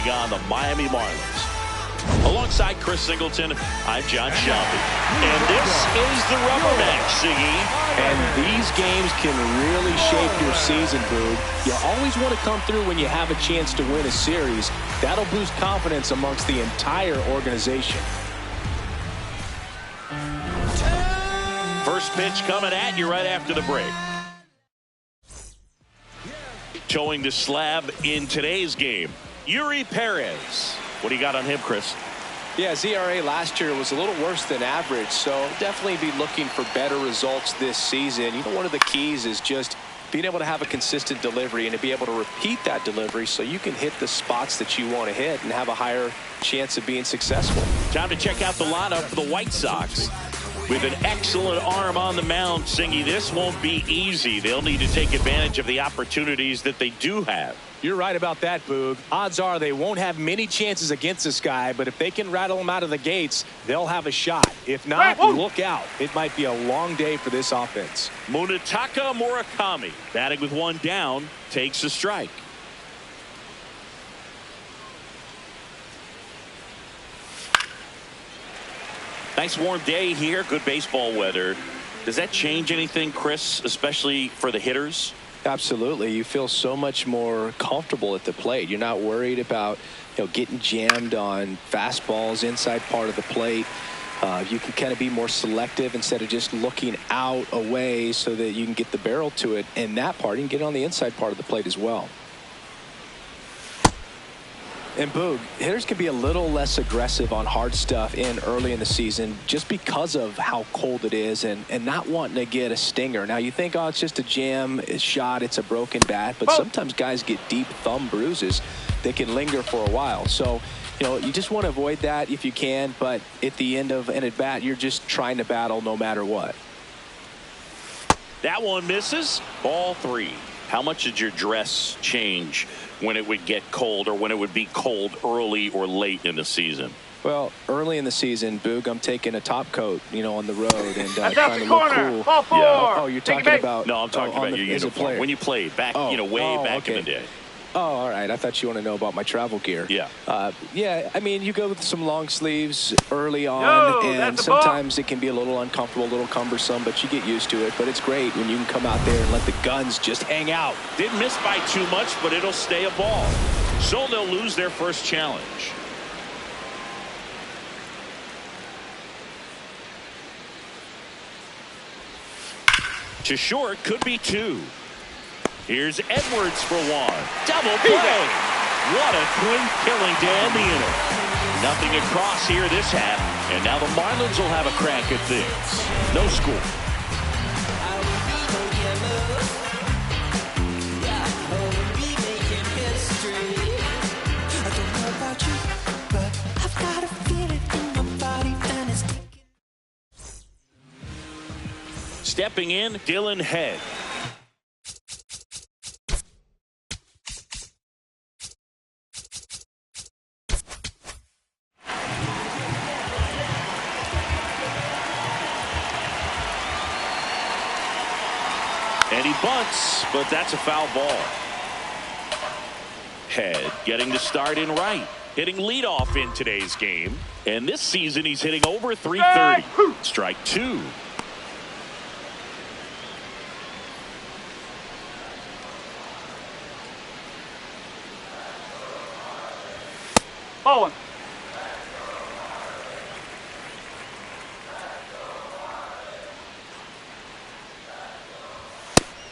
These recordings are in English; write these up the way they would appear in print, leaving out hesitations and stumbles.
taking on the Miami Marlins. Alongside Chris Singleton, I'm John Shelby. And this is the rubber match, Siggy. And these games can really shape your season, Boog. You always want to come through when you have a chance to win a series. That'll boost confidence amongst the entire organization. First pitch coming at you right after the break. Towing the slab in today's game, Yuri Perez. What do you got on him, Chris? Yeah, ZRA last year was a little worse than average, so definitely be looking for better results this season. You know, one of the keys is just being able to have a consistent delivery and to be able to repeat that delivery so you can hit the spots that you want to hit and have a higher chance of being successful. Time to check out the lineup for the White Sox. With an excellent arm on the mound, Singy, this won't be easy. They'll need to take advantage of the opportunities that they do have. You're right about that, Boog. Odds are they won't have many chances against this guy, but if they can rattle him out of the gates, they'll have a shot. If not, look out. It might be a long day for this offense. Munetaka Murakami, batting with one down, takes a strike. Nice warm day here. Good baseball weather. Does that change anything, Chris, especially for the hitters? Absolutely. You feel so much more comfortable at the plate. You're not worried about, getting jammed on fastballs inside part of the plate. You can kind of be more selective instead of just looking out away so that you can get the barrel to it. And that part, you can get on the inside part of the plate as well. And Boog, hitters can be a little less aggressive on hard stuff early in the season just because of how cold it is and not wanting to get a stinger. Now you think, oh, it's just a jam, a shot, it's a broken bat, but sometimes guys get deep thumb bruises that can linger for a while. So, you just want to avoid that if you can, but at the end of an at-bat, you're just trying to battle no matter what. That one misses. Ball 3. How much did your dress change when it would get cold or when it would be cold early or late in the season? Well, early in the season, Boog, I'm taking a top coat, on the road and trying to look cool. Ball 4. Yeah. Oh, you're talking about? No, I'm talking about your uniform. When you played back, way back in the day. Oh, all right. I thought you want to know about my travel gear. Yeah. Yeah, I mean, you go with some long sleeves early on, and sometimes it can be a little uncomfortable, a little cumbersome, but you get used to it. But it's great when you can come out there and let the guns just hang out. Didn't miss by too much, but it'll stay a ball. So they'll lose their first challenge. To short, could be 2. Here's Edwards for 1. Double play. What a twin killing to end the inning. Nothing across here this half, and now the Marlins will have a crack at things. No score. Stepping in, Dylan Head. And he bunts, but that's a foul ball. Head getting the start in right. Hitting leadoff in today's game. And this season he's hitting over 330. Strike 2. Ball 1.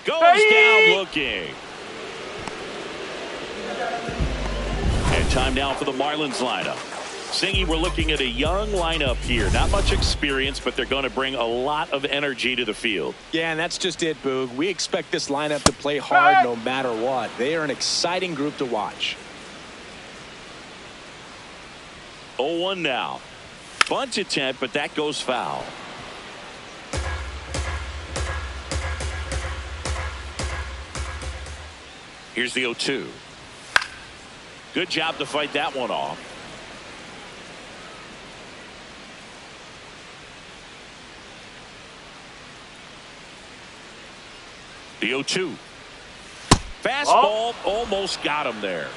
Goes down looking. And time now for the Marlins lineup. Singy, we're looking at a young lineup here. Not much experience, but they're going to bring a lot of energy to the field. Yeah, and that's just it, Boog. We expect this lineup to play hard no matter what. They are an exciting group to watch. 0-1 now. Bunt attempt, but that goes foul. Here's the 0-2. Good job to fight that one off. The 0-2. Fastball almost got him there.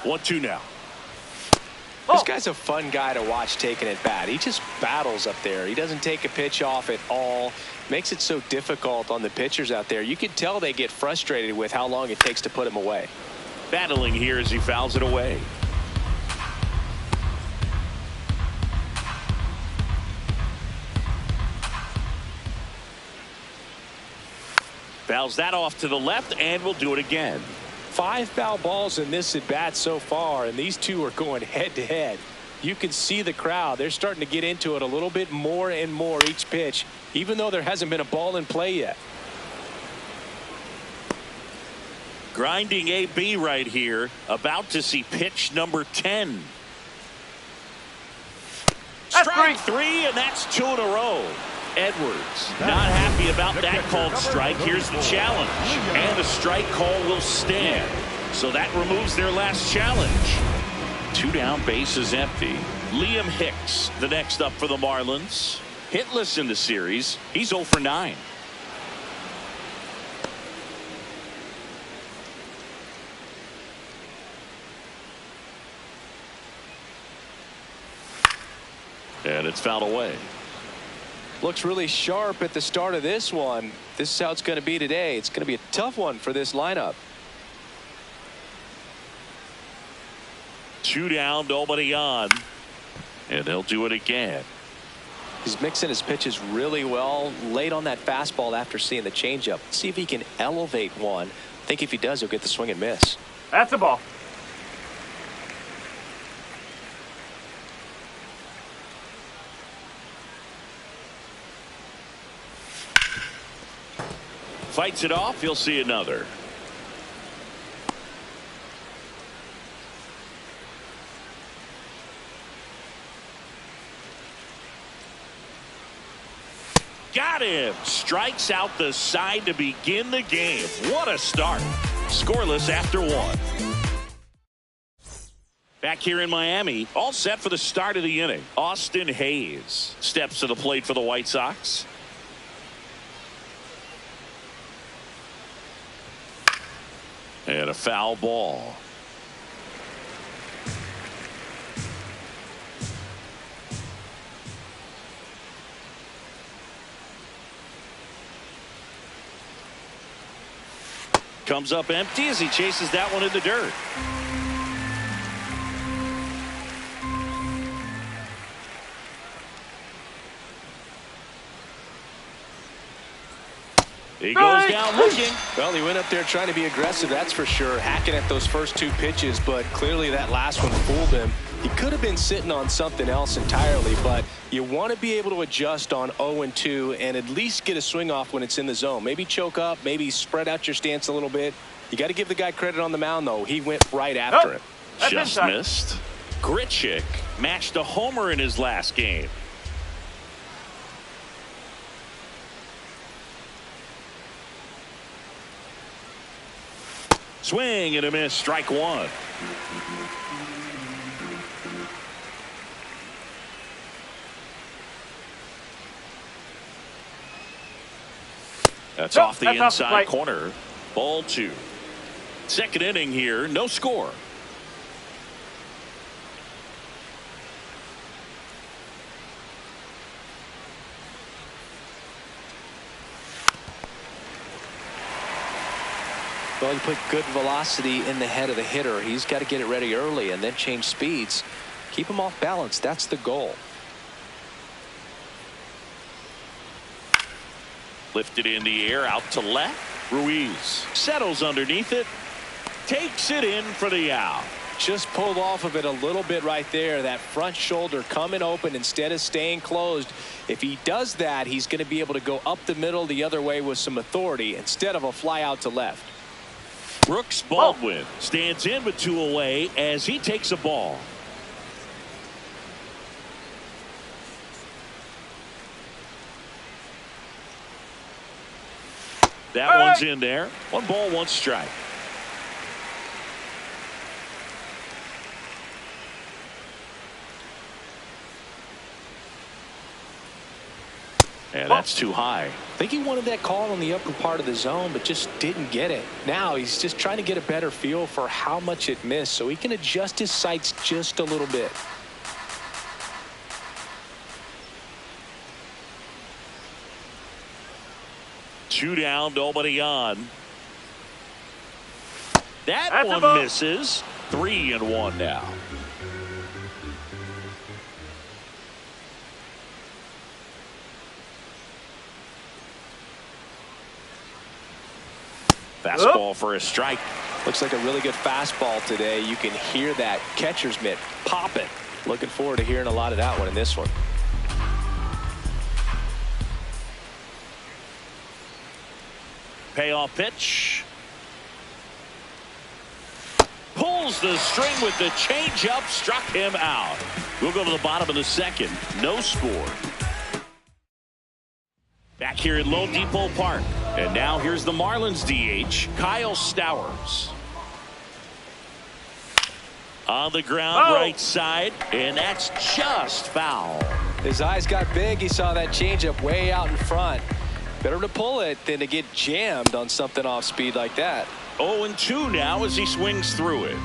1-2 now. This guy's a fun guy to watch taking at bat. He just battles up there. He doesn't take a pitch off at all. Makes it so difficult on the pitchers out there. You can tell they get frustrated with how long it takes to put him away. Battling here as he fouls it away. Fouls that off to the left, and we'll do it again. 5 foul balls in this at bat so far, and these two are going head to head. You can see the crowd. They're starting to get into it a little bit more and more each pitch, even though there hasn't been a ball in play yet. Grinding AB right here, about to see pitch number 10. Strike 3, and that's 2 in a row. Edwards not happy about that called strike. Here's the challenge, and the strike call will stand. So that removes their last challenge. 2 down, bases empty. Liam Hicks, the next up for the Marlins. Hitless in the series. He's 0 for 9. And it's fouled away. Looks really sharp at the start of this one. This is how it's going to be today. It's going to be a tough one for this lineup. 2 down, nobody on. And they'll do it again. He's mixing his pitches really well. Late on that fastball after seeing the changeup. See if he can elevate one. I think if he does, he'll get the swing and miss. That's a ball. Fights it off. He'll see another. Got him. Strikes out the side to begin the game. What a start. Scoreless after 1. Back here in Miami, all set for the start of the inning. Austin Hayes steps to the plate for the White Sox. And a foul ball. Comes up empty as he chases that one in the dirt. He goes down looking. Well, he went up there trying to be aggressive, that's for sure, hacking at those first 2 pitches, but clearly that last one fooled him. He could have been sitting on something else entirely, but you want to be able to adjust on 0-2 and at least get a swing off when it's in the zone. Maybe choke up, maybe spread out your stance a little bit. You got to give the guy credit on the mound, though. He went right after it. Just missed. Grichuk matched a homer in his last game. Swing and a miss. Strike 1. That's off the inside corner. Ball 2. Second inning here. No score. Well, you put good velocity in the head of the hitter. He's got to get it ready early and then change speeds. Keep him off balance. That's the goal. Lifted in the air out to left. Ruiz settles underneath it. Takes it in for the out. Just pulled off of it a little bit right there. That front shoulder coming open instead of staying closed. If he does that, he's going to be able to go up the middle the other way with some authority instead of a fly out to left. Brooks Baldwin stands in with 2 away as he takes a ball. That one's in there. 1 ball, 1 strike. And that's too high. I think he wanted that call on the upper part of the zone, but just didn't get it. Now he's just trying to get a better feel for how much it missed so he can adjust his sights just a little bit. Two down, nobody on. That one misses. 3-1 now. Fastball for a strike. Looks like a really good fastball today. You can hear that catcher's mitt popping. Looking forward to hearing a lot of that one in this one. Payoff pitch. Pulls the string with the changeup, struck him out. We'll go to the bottom of the second. No score. Back here at Lone Depot Park. And now here's the Marlins DH, Kyle Stowers. On the ground, right side, and that's just foul. His eyes got big. He saw that changeup way out in front. Better to pull it than to get jammed on something off speed like that. 0-2 now as he swings through it.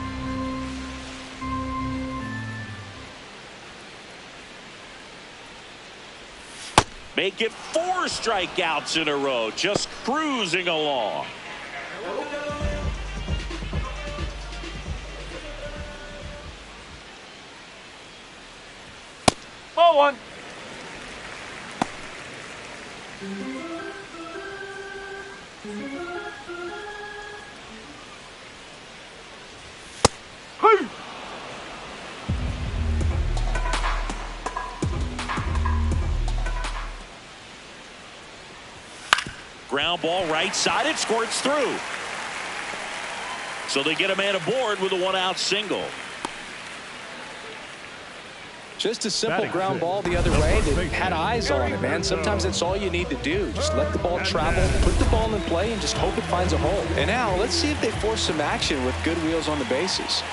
Make it 4 strikeouts in a row, just cruising along. Ball one. Ground ball right side, it squirts through. So they get a man aboard with a 1-out single. Just a simple ground ball the other way that had eyes on it, man. Sometimes that's all you need to do. Just let the ball travel, put the ball in play, and just hope it finds a hole. And now let's see if they force some action with good wheels on the bases.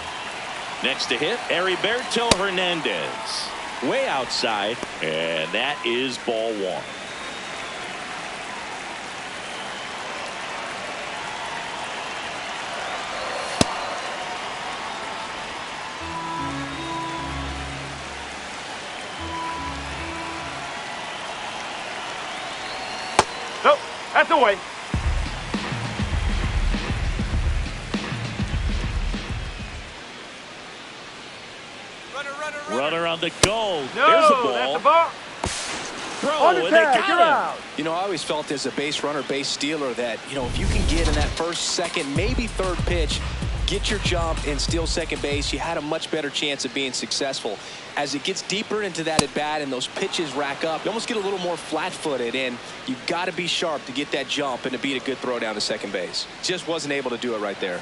Next to hit, Heriberto Hernandez. Way outside, and that is ball one. Nope, that's away. Runner on the go. No, there's a ball. that's a ball. Throw, and they got him. You know, I always felt as a base runner, base stealer that, you know, if you can get in that first, second, maybe third pitch, get your jump and steal second base, you had a much better chance of being successful. As it gets deeper into that at bat and those pitches rack up, you almost get a little more flat-footed, and you've got to be sharp to get that jump and to beat a good throw down to second base. Just wasn't able to do it right there.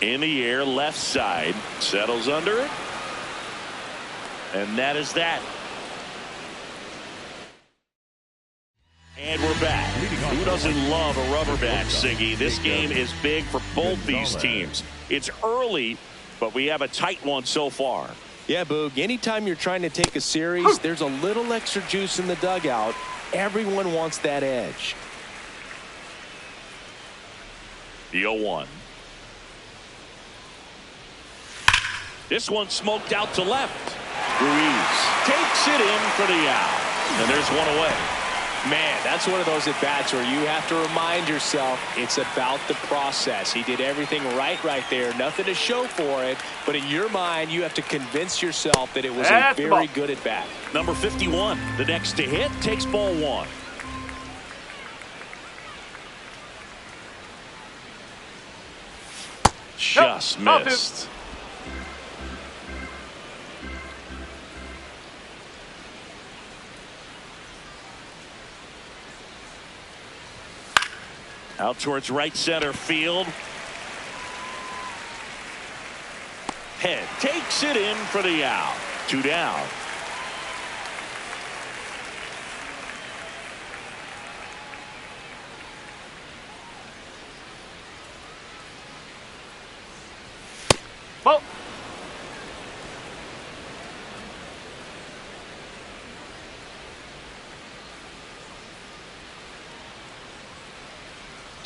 In the air, left side, settles under it. And that is that. And we're back. Who doesn't love a rubber match, Siggy? This game is big for both these teams. It's early, but we have a tight one so far. Yeah, Boog, anytime you're trying to take a series, there's a little extra juice in the dugout. Everyone wants that edge. The 0-1. This one smoked out to left. Ruiz takes it in for the out. And there's one away. Man, that's one of those at-bats where you have to remind yourself it's about the process. He did everything right there. Nothing to show for it. But in your mind, you have to convince yourself that it was a very good at-bat. Number 51, the next to hit, takes ball one. Just missed. Out towards right center field. Head takes it in for the out. 2 down. Ball.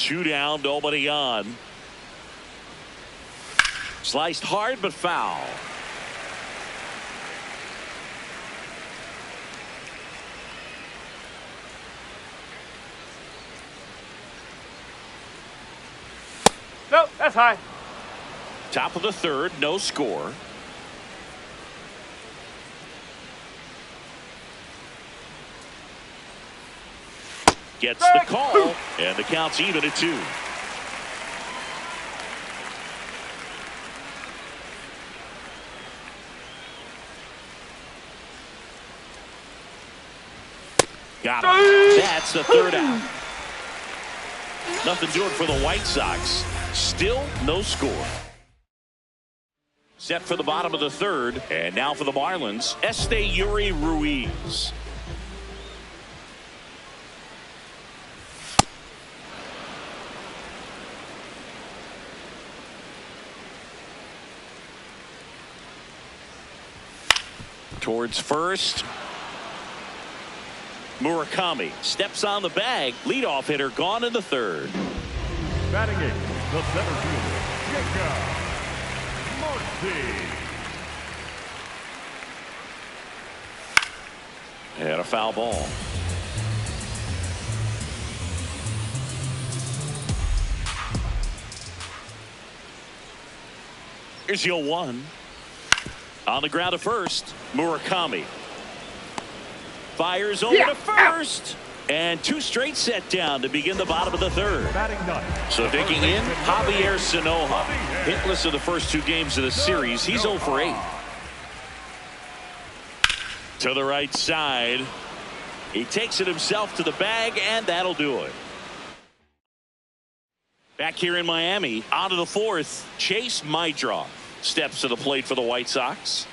2 down, nobody on. Sliced hard, but foul. No, that's high. Top of the 3rd, no score. Gets the call, and the count's even at 2. Got him. That's the 3rd out. Nothing doing for the White Sox. Still no score. Set for the bottom of the 3rd, and now for the Marlins, Yuri Ruiz. Towards first. Murakami steps on the bag. Leadoff hitter gone in the 3rd. Batting 8, the center fielder, Marcy. And a foul ball. Here's your 1. On the ground to first, Murakami. Fires over to first. And 2 straight set down to begin the bottom of the 3rd. Batting 9. So digging in, Javier Sanoja. Hitless of the first 2 games of the series. He's 0 for 8. To the right side. He takes it himself to the bag, and that'll do it. Back here in Miami, on to the 4th, Chase Maidra steps to the plate for the White Sox.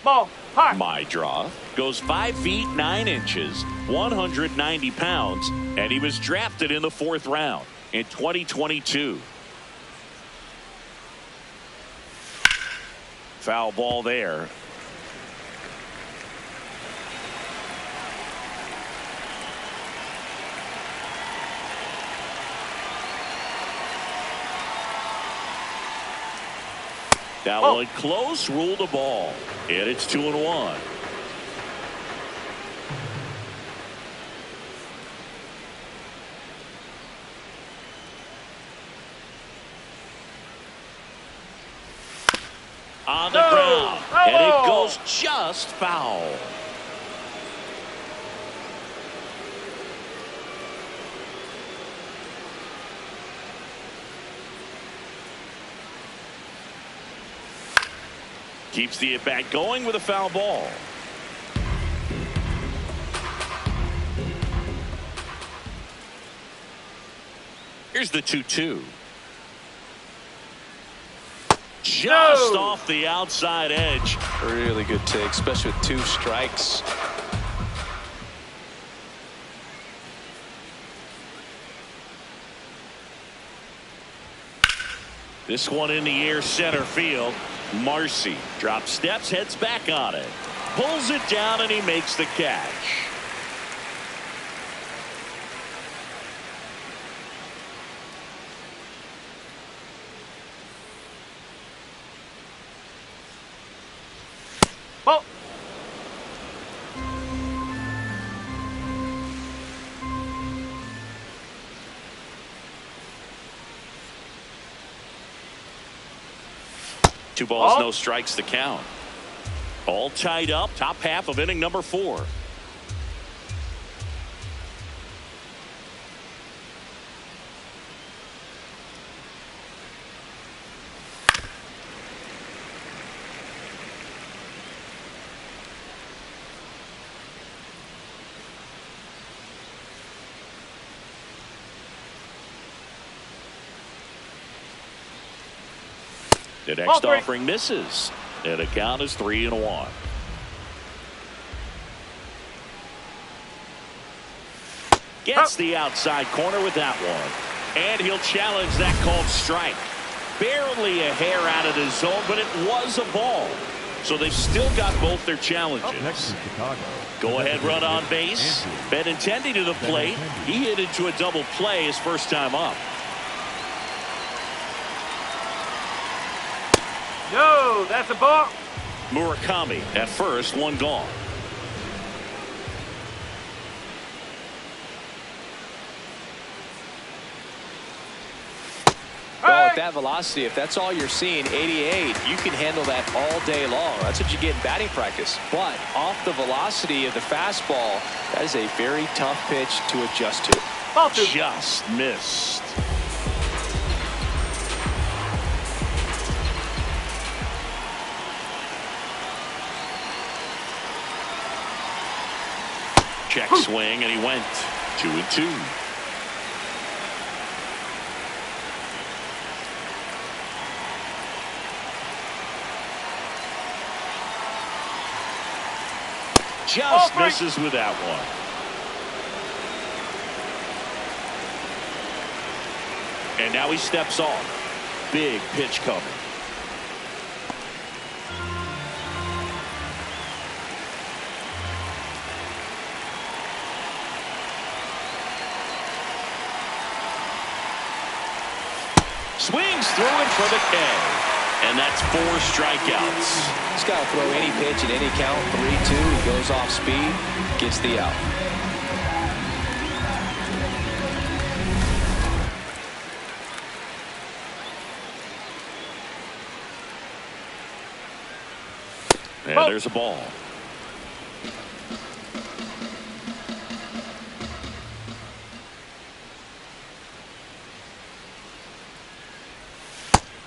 Ball. High. Maidra goes 5 feet 9 inches, 190 pounds, and he was drafted in the 4th round in 2022. Foul ball there. That one close, ruled a ball. And it's 2-1. On the ground. And it goes just foul. Keeps the at-bat going with a foul ball. Here's the 2-2. Just off the outside edge. Really good take, especially with 2 strikes. This one in the air, center field. Marcy drops steps, heads back on it. Pulls it down, and he makes the catch. Ball. Two balls, no strikes to count. All tied up, top half of inning number 4. The next offering misses. And the count is 3-1. Gets the outside corner with that one. And he'll challenge that called strike. Barely a hair out of the zone, but it was a ball. So they've still got both their Next challenges. is Chicago. Go ahead run on base. Benintendi to the plate. He hit into a double play his first time up. No, that's a ball. Murakami at first, one gone. Well, at that velocity, if that's all you're seeing, 88, you can handle that all day long. That's what you get in batting practice. But off the velocity of the fastball, that is a very tough pitch to adjust to. Ball two. Just missed. Check swing, and he went 2-2. Just misses with that one. And now he steps off. Big pitch coming. Swings through it for the K. And that's 4 strikeouts. He's got to throw any pitch at any count. 3-2. He goes off speed, gets the out. And there's a ball.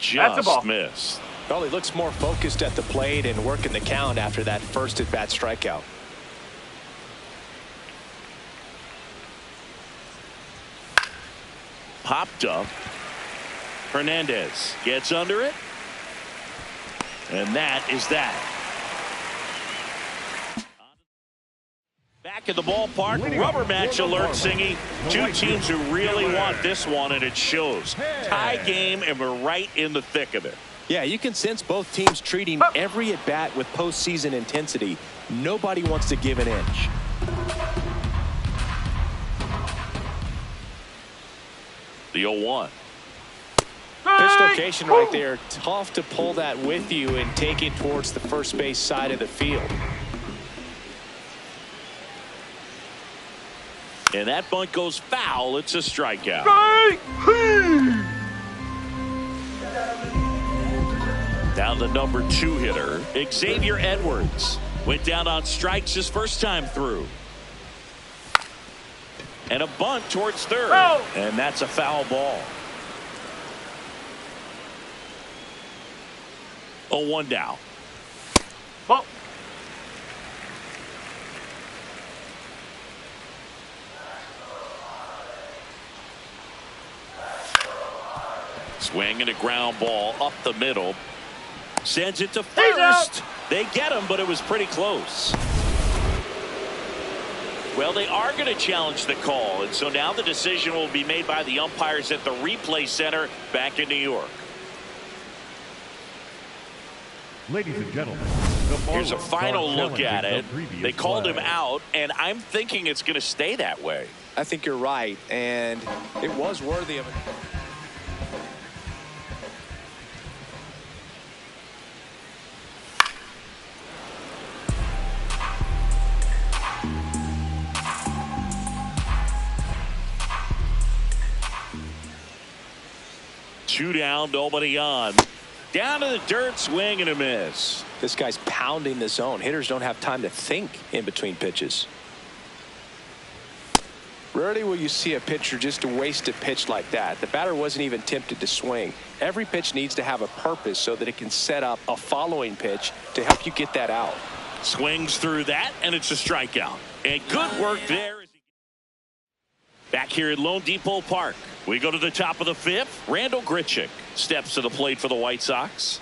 Just missed. Well, he looks more focused at the plate and working the count after that first at-bat strikeout. Popped up. Hernandez gets under it. And that is that. Back at the ballpark, rubber match alert, Singy. Two teams who really want this one, and it shows. Tie game, and we're right in the thick of it. Yeah, you can sense both teams treating every at-bat with postseason intensity. Nobody wants to give an inch. The 0-1. Pitch location right there. Tough to pull that with you and take it towards the first base side of the field. And that bunt goes foul. It's a strikeout. Now the number 2 hitter, Xavier Edwards, went down on strikes his first time through. And a bunt towards third. And that's a foul ball. 0-1 down. Ball. Swing and a ground ball up the middle. Sends it to first. They get him, but it was pretty close. Well, they are going to challenge the call, and so now the decision will be made by the umpires at the replay center back in New York. Ladies and gentlemen, here's a final look at it. They called him out, and I'm thinking it's going to stay that way. I think you're right, and it was worthy of it. Two down, nobody on. Down to the dirt, swing and a miss. This guy's pounding the zone. Hitters don't have time to think in between pitches. Rarely will you see a pitcher just waste a pitch like that. The batter wasn't even tempted to swing. Every pitch needs to have a purpose so that it can set up a following pitch to help you get that out. Swings through that, and it's a strikeout. And good work there. Back here at Lone Depot Park, we go to the top of the 5th. Randall Grichuk steps to the plate for the White Sox.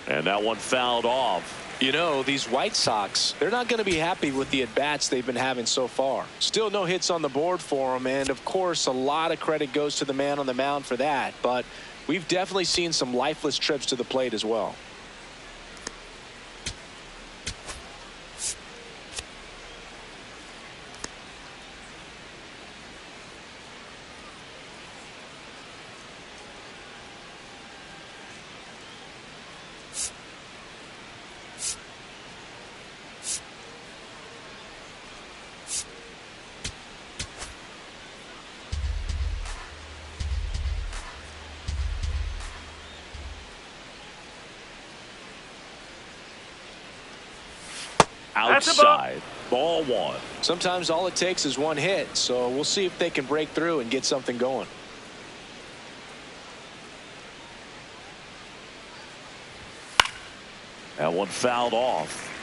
And that one fouled off. You know, these White Sox, they're not going to be happy with the at-bats they've been having so far. Still no hits on the board for them, and of course a lot of credit goes to the man on the mound for that. But We've definitely seen some lifeless trips to the plate as well. Outside, ball one. Sometimes all it takes is one hit, so we'll see if they can break through and get something going. That one fouled off.